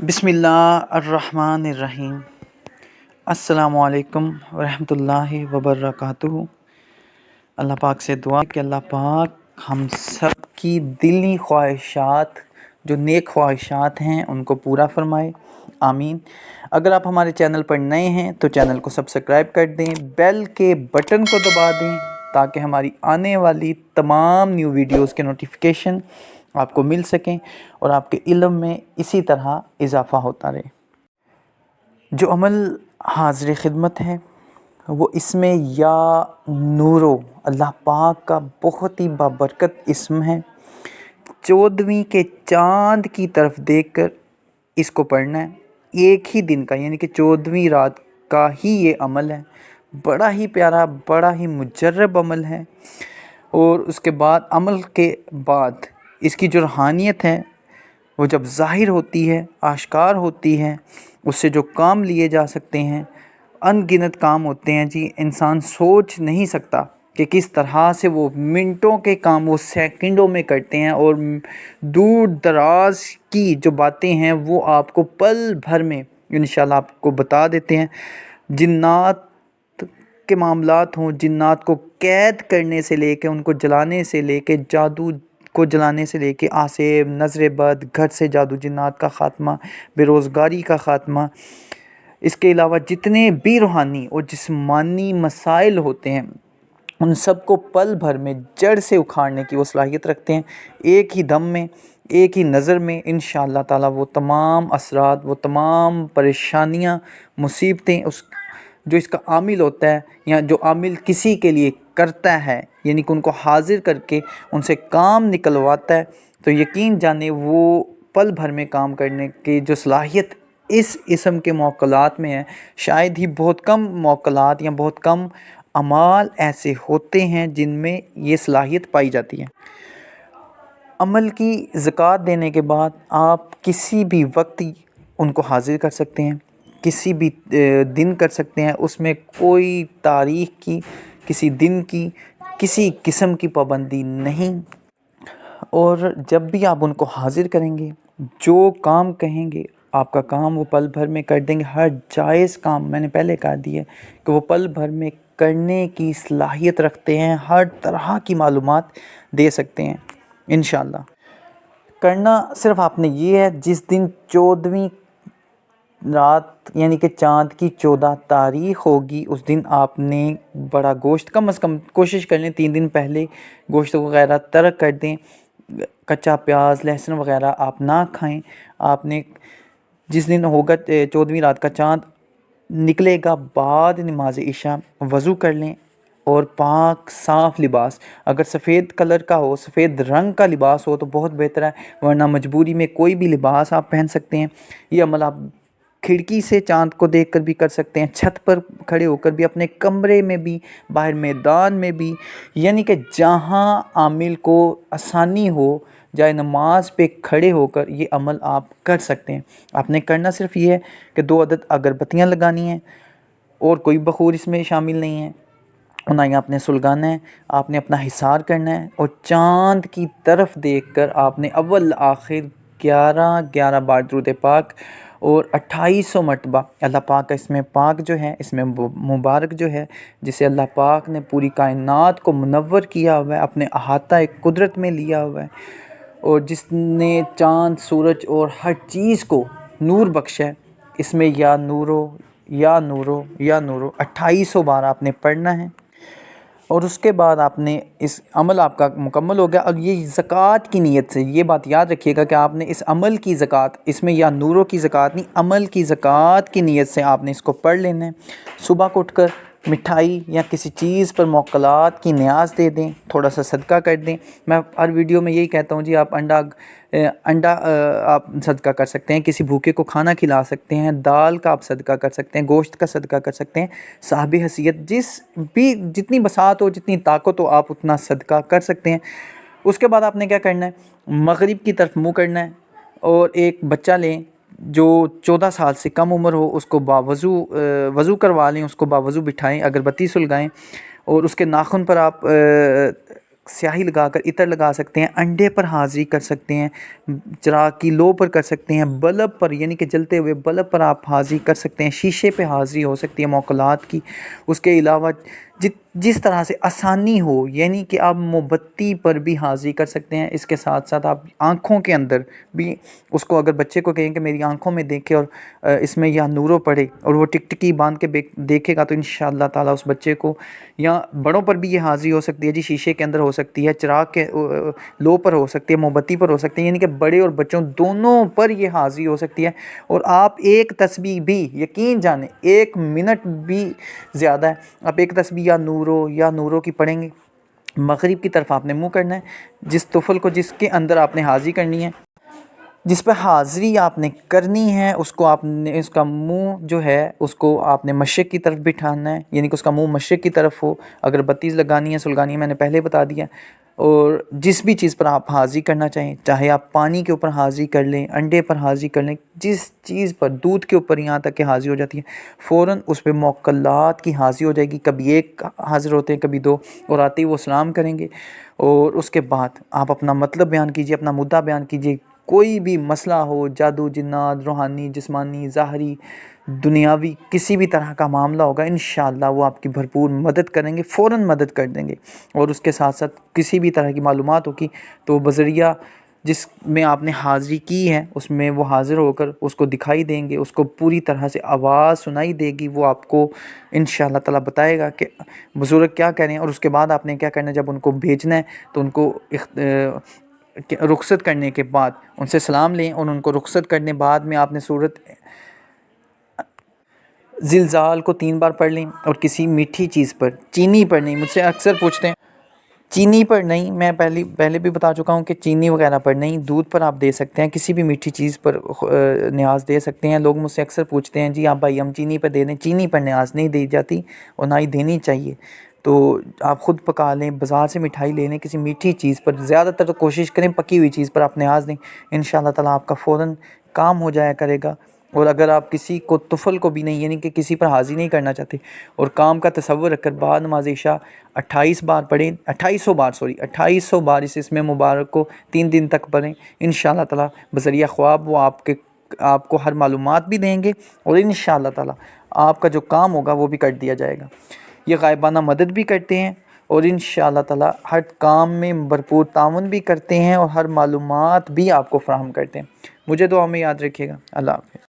बिस्मिल्लाहिर्रहमानिर्रहीम। अस्सलामु अलैकुम वरहमतुल्लाहि वबरकातुहू। अल्लाह पाक से दुआ कि अल्लाह पाक हम सब की दिली ख्वाहिशात, जो नेक ख्वाहिशात हैं, उनको पूरा फरमाए, आमीन। अगर आप हमारे चैनल पर नए हैं तो चैनल को सब्सक्राइब कर दें, बेल के बटन को दबा दें ताकि हमारी आने वाली तमाम न्यू वीडियोस के नोटिफिकेशन आपको मिल सकें और आपके इल्म में इसी तरह इजाफ़ा होता रहे। जो अमल हाज़िर खिदमत है वो इसमें या नूरो, अल्लाह पाक का बहुत ही बाबरकत इस्म है। 14वीं के चाँद की तरफ देखकर इसको पढ़ना है, एक ही दिन का, यानी कि 14वीं रात का ही ये अमल है। बड़ा ही प्यारा, बड़ा ही मुजर्रब अमल है। और उसके बाद अमल के बाद इसकी जो रूहानियत है वो जब ज़ाहिर होती है, आश्कार होती है, उससे जो काम लिए जा सकते हैं, अनगिनत काम होते हैं जी। इंसान सोच नहीं सकता कि किस तरह से वो मिनटों के काम वो सेकंडों में करते हैं, और दूर दराज की जो बातें हैं वो आपको पल भर में इंशाल्लाह आपको बता देते हैं। जिन्नात के मामलात हों, जिन्नात को कैद करने से लेके, उनको जलाने से लेके, जादू को जलाने से लेके, आसेब, नज़र बद, घर से जादू जिन्नात का ख़ात्मा, बेरोज़गारी का ख़ात्मा, इसके अलावा जितने भी रूहानी और जिस्मानी मसाइल होते हैं उन सब को पल भर में जड़ से उखाड़ने की वो सलाहियत रखते हैं। एक ही दम में, एक ही नज़र में इंशाअल्लाह ताला वो तमाम असरात, वो तमाम परेशानियाँ, मुसीबतें, उस जो इसका आमिल होता है या जो आमिल किसी के लिए करता है, यानी कि उनको हाजिर करके उनसे काम निकलवाता है, तो यकीन जाने वो पल भर में काम करने की जो सलाहियत इस इस्म के मौक़लात में है। शायद ही बहुत कम मौक़लात या बहुत कम अमाल ऐसे होते हैं जिनमें ये सलाहियत पाई जाती है। अमल की ज़कात देने के बाद आप किसी भी वक्त उनको हाजिर कर सकते हैं, किसी भी दिन कर सकते हैं। उसमें कोई तारीख़ की, किसी दिन की, किसी किस्म की पाबंदी नहीं। और जब भी आप उनको हाजिर करेंगे, जो काम कहेंगे आपका काम वो पल भर में कर देंगे। हर जायज़ काम, मैंने पहले कहा दिया कि वो पल भर में करने की सलाहियत रखते हैं, हर तरह की मालूमात दे सकते हैं इंशाअल्लाह। करना सिर्फ आपने ये है, जिस दिन 14वीं रात यानी कि चाँद की 14 तारीख़ होगी, उस दिन आपने बड़ा गोश्त, कम से कम कोशिश कर लें 3 दिन पहले गोश्त वग़ैरह तर्क कर दें। कच्चा प्याज, लहसुन वग़ैरह आप ना खाएं। आपने जिस दिन होगा 14वीं रात का चाँद निकलेगा, बाद नमाज इशा वज़ू कर लें और पाक साफ़ लिबास, अगर सफ़ेद कलर का हो, सफ़ेद रंग का लिबास हो तो बहुत बेहतर है, वरना मजबूरी में कोई भी लिबास आप पहन सकते हैं। ये अमल आप खिड़की से चाँद को देखकर भी कर सकते हैं, छत पर खड़े होकर भी, अपने कमरे में भी, बाहर मैदान में भी, यानी कि जहाँ आमिल को आसानी हो, जाए नमाज पे खड़े होकर ये अमल आप कर सकते हैं। आपने करना सिर्फ ये है कि 2 अदद अगरबत्तियाँ लगानी हैं और कोई बखूर इसमें शामिल नहीं है, ना ही आपने सुलगाना है। आपने अपना हिसार करना है और चाँद की तरफ देखकर आपने अव्वल आखिर 11 बार दुरूद पाक और 2800 मरतबा अल्लाह पाक का इसमें पाक जो है, इसमें मुबारक जो है, जिसे अल्लाह पाक ने पूरी कायनात को मुनव्वर किया हुआ है, अपने अहाता एक कुदरत में लिया हुआ है, और जिसने चाँद, सूरज और हर चीज़ को नूर बख्शा है, इसमें या नूरो या नूरो या नूरो 2800 बार आपने पढ़ना है। और उसके बाद आपने इस अमल आपका मुकम्मल हो गया। और ये ज़कात की नीयत से, ये बात याद रखिएगा कि आपने इस अमल की ज़कात, इसमें या नूरों की ज़कात नहीं, अमल की ज़कात की नीयत से आपने इसको पढ़ लेना है। सुबह को उठकर मिठाई या किसी चीज़ पर मौक़लात की न्याज़ दे दें, थोड़ा सा सदका कर दें। मैं हर वीडियो में यही कहता हूँ जी, आप अंडा आप सदका कर सकते हैं, किसी भूखे को खाना खिला सकते हैं, दाल का आप सदका कर सकते हैं, गोश्त का सदका कर सकते हैं। साहिब हैसियत जितनी बसात हो, जितनी ताकत हो, आप उतना सदका कर सकते हैं। उसके बाद आपने क्या करना है, मगरिब की तरफ मुँह करना है और एक बच्चा लें जो 14 साल से कम उम्र हो, उसको वज़ू करवा लें, उसको बावज़ू बिठाएं, अगरबत्ती सुलगाएं और उसके नाखून पर आप स्याही लगा कर इत्र लगा सकते हैं, अंडे पर हाज़री कर सकते हैं, चिराग की लो पर कर सकते हैं, बल्ब पर यानी कि जलते हुए बल्ब पर आप हाज़री कर सकते हैं, शीशे पे हाज़री हो सकती है मौकलात की। उसके अलावा जिस तरह से आसानी हो यानी कि आप मोमबत्ती पर भी हाज़री कर सकते हैं। इसके साथ साथ आप आँखों के अंदर भी उसको, अगर बच्चे को कहें कि मेरी आँखों में देखे और इसमें या नूरों पड़े और वो टिकटिकी बांध के देखेगा तो इंशाअल्लाह ताला उस बच्चे को, या बड़ों पर भी ये हाज़री हो सकती है जी, शीशे के अंदर हो सकती है, चिराग के लो पर हो सकती है, मोमबत्ती पर हो सकती है, यानी कि बड़े और बच्चों दोनों पर ये हाज़री हो सकती है। और आप एक तस्बीह भी, यकीन जाने 1 मिनट भी ज़्यादा है, आप एक तस्बीह या नूरों की पढ़ेंगे, मगरिब की तरफ आपने मुँह करना है, जिस तुफल को जिसके अंदर आपने हाज़री करनी है, जिस पर हाज़री आपने करनी है, उसको आपने, उसका मुंह जो है उसको आपने मशरिक़ की तरफ बिठाना है, यानी कि उसका मुंह मशरिक़ की तरफ हो। अगर बत्तीस लगानी है, सुलगानी है, मैंने पहले बता दिया। और जिस भी चीज़ पर आप हाज़री करना चाहें, चाहे आप पानी के ऊपर हाज़री कर लें, अंडे पर हाज़री कर लें, जिस चीज़ पर, दूध के ऊपर यहाँ तक कि हाज़री हो जाती है, फ़ौरन उस पर मौक्कलात की हाज़री हो जाएगी। कभी एक हाज़िर होते हैं, कभी 2, और आते ही वो सलाम करेंगे। और उसके बाद आप अपना मतलब बयान कीजिए, अपना मुद्दा बयान कीजिए। कोई भी मसला हो, जादू जिन्नात, रूहानी, जिस्मानी, ज़ाहरी, दुनियावी, किसी भी तरह का मामला होगा, इंशाअल्लाह वो आपकी भरपूर मदद करेंगे, फ़ौरन मदद कर देंगे। और उसके साथ साथ किसी भी तरह की मालूमात होगी तो बज़रिया जिसमें आपने हाज़री की है उसमें वो हाज़िर होकर उसको दिखाई देंगे, उसको पूरी तरह से आवाज़ सुनाई देगी, वो आपको इंशाअल्लाह ताला बताएगा कि बुज़ुर्ग क्या कह रहे हैं। और उसके बाद आपने क्या करना है, जब उनको भेजना है तो उनको रुखसत करने के बाद उनसे सलाम लें, और उनको रुखसत करने बाद में आपने सूरत ज़िलज़ाल को 3 बार पढ़ लें। और किसी मीठी चीज़ पर, चीनी पर नहीं, मुझसे अक्सर पूछते हैं चीनी पर नहीं, मैं पहले भी बता चुका हूँ कि चीनी वगैरह पर नहीं, दूध पर आप दे सकते हैं, किसी भी मीठी चीज़ पर न्याज़ दे सकते हैं। लोग मुझसे अक्सर पूछते हैं जी आप भाई हम चीनी पर दे दें, चीनी पर न्याज़ नहीं दी जाती और ना ही देनी चाहिए। तो आप ख़ुद पका लें, बाज़ार से मिठाई ले लें, किसी मीठी चीज़ पर, ज़्यादातर तो कोशिश करें पकी हुई चीज़ पर आप न्याज़ दें, इंशाअल्लाह ताला आपका फ़ौरन काम हो जाया करेगा। और अगर आप किसी को तुफ़ल को भी नहीं, यानी कि किसी पर हाज़री नहीं करना चाहते, और काम का तसव्वुर रखकर बाद नमाज़ इशा 28 बार पढ़ें, 2800 बार इसमें मुबारक को 3 दिन तक पढ़ें, इंशाअल्लाह ताला बज़रिया ख्वाब वो आपको हर मालूमात भी देंगे, और इंशाअल्लाह ताला आपका जो काम होगा वो भी कर दिया जाएगा। ये गायबाना मदद भी करते हैं, और इंशाअल्लाह ताला हर काम में भरपूर ताउन भी करते हैं, और हर मालूमात भी आपको फ़राहम करते हैं। मुझे दुआ में याद रखिएगा। अल्लाह हाफ़िज़।